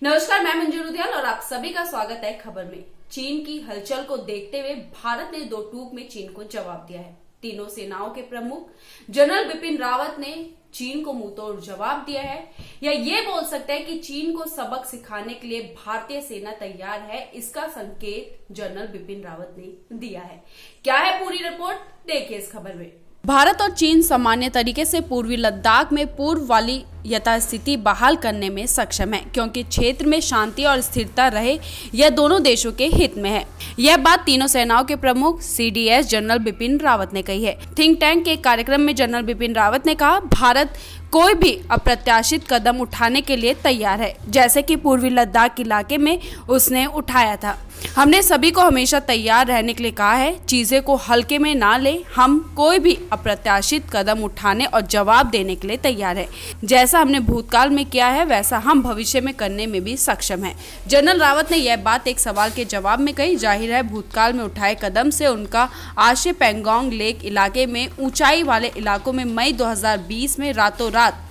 नमस्कार, मैं मंजू रुधियाल और आप सभी का स्वागत है खबर में। चीन की हलचल को देखते हुए भारत ने दो टूक में चीन को जवाब दिया है। तीनों सेनाओं के प्रमुख जनरल बिपिन रावत ने चीन को मुंहतोड़ जवाब दिया है, या ये बोल सकते हैं कि चीन को सबक सिखाने के लिए भारतीय सेना तैयार है। इसका संकेत जनरल बिपिन रावत ने दिया है। क्या है पूरी रिपोर्ट, देखिए इस खबर में। भारत और चीन सामान्य तरीके से पूर्वी लद्दाख में पूर्व वाली यथास्थिति बहाल करने में सक्षम है, क्योंकि क्षेत्र में शांति और स्थिरता रहे, यह दोनों देशों के हित में है। यह बात तीनों सेनाओं के प्रमुख CDS जनरल बिपिन रावत ने कही है। थिंक टैंक के कार्यक्रम में जनरल बिपिन रावत ने कहा, भारत कोई भी अप्रत्याशित कदम उठाने के लिए तैयार है, जैसे कि पूर्वी लद्दाख इलाके में उसने उठाया था। हमने सभी को हमेशा तैयार रहने के लिए कहा है, चीजें को हल्के में ना ले। हम कोई भी अप्रत्याशित कदम उठाने और जवाब देने के लिए तैयार है। जैसा हमने भूतकाल में किया है, वैसा हम भविष्य में करने में भी सक्षम हैं। जनरल रावत ने यह बात एक सवाल के जवाब में कही। जाहिर है, भूतकाल में उठाए कदम से उनका आशय पैंगोंग लेक इलाके में ऊंचाई वाले इलाकों में मई 2020 में रातों रात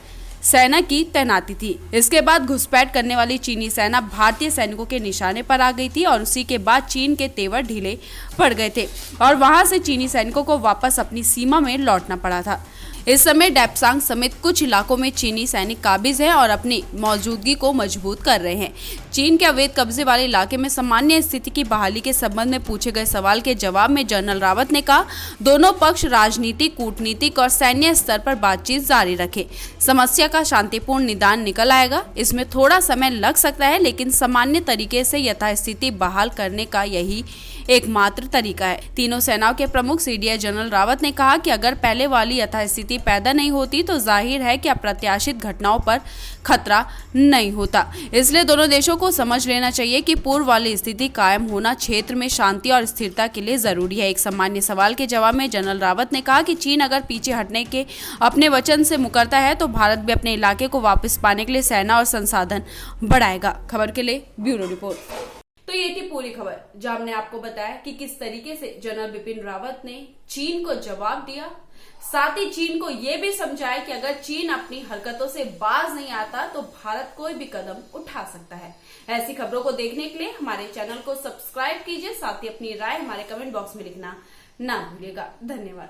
सेना की तैनाती थी। इसके बाद घुसपैठ करने वाली चीनी सेना भारतीय सैनिकों के निशाने पर आ गई थी और उसी के बाद चीन के तेवर ढीले पड़ गए थे और वहां से चीनी सैनिकों को वापस अपनी सीमा में लौटना पड़ा था। इस समय डेप्सांग समेत कुछ इलाकों में चीनी सैनिक काबिज हैं और अपनी मौजूदगी को मजबूत कर रहे हैं। चीन के अवैध कब्जे वाले इलाके में सामान्य स्थिति की बहाली के संबंध में पूछे गए सवाल के जवाब में जनरल रावत ने कहा, दोनों पक्ष राजनीतिक, कूटनीतिक और सैन्य स्तर पर बातचीत जारी रखे। समस्या का शांतिपूर्ण निदान निकल आएगा। इसमें थोड़ा समय लग सकता है, लेकिन सामान्य तरीके से यथास्थिति बहाल करने का यही एकमात्र तरीका है। तीनों सेनाओं के प्रमुख CDS जनरल रावत ने कहा कि अगर पहले वाली यथास्थिति पैदा नहीं होती तो जाहिर है कि अप्रत्याशित घटनाओं पर खतरा नहीं होता। इसलिए दोनों देशों को समझ लेना चाहिए कि पूर्व वाली स्थिति कायम होना क्षेत्र में शांति और स्थिरता के लिए जरूरी है। एक सामान्य सवाल के जवाब में जनरल रावत ने कहा कि चीन अगर पीछे हटने के अपने वचन से मुकरता है तो भारत भी अपने इलाके को वापस पाने के लिए सेना और संसाधन बढ़ाएगा। खबर के लिए ब्यूरो रिपोर्ट। तो ये थी पूरी खबर, जहां हमने आपको बताया कि किस तरीके से जनरल बिपिन रावत ने चीन को जवाब दिया, साथ ही चीन को ये भी समझाया कि अगर चीन अपनी हरकतों से बाज नहीं आता तो भारत कोई भी कदम उठा सकता है। ऐसी खबरों को देखने के लिए हमारे चैनल को सब्सक्राइब कीजिए, साथ ही अपनी राय हमारे कमेंट बॉक्स में लिखना ना भूलिएगा। धन्यवाद।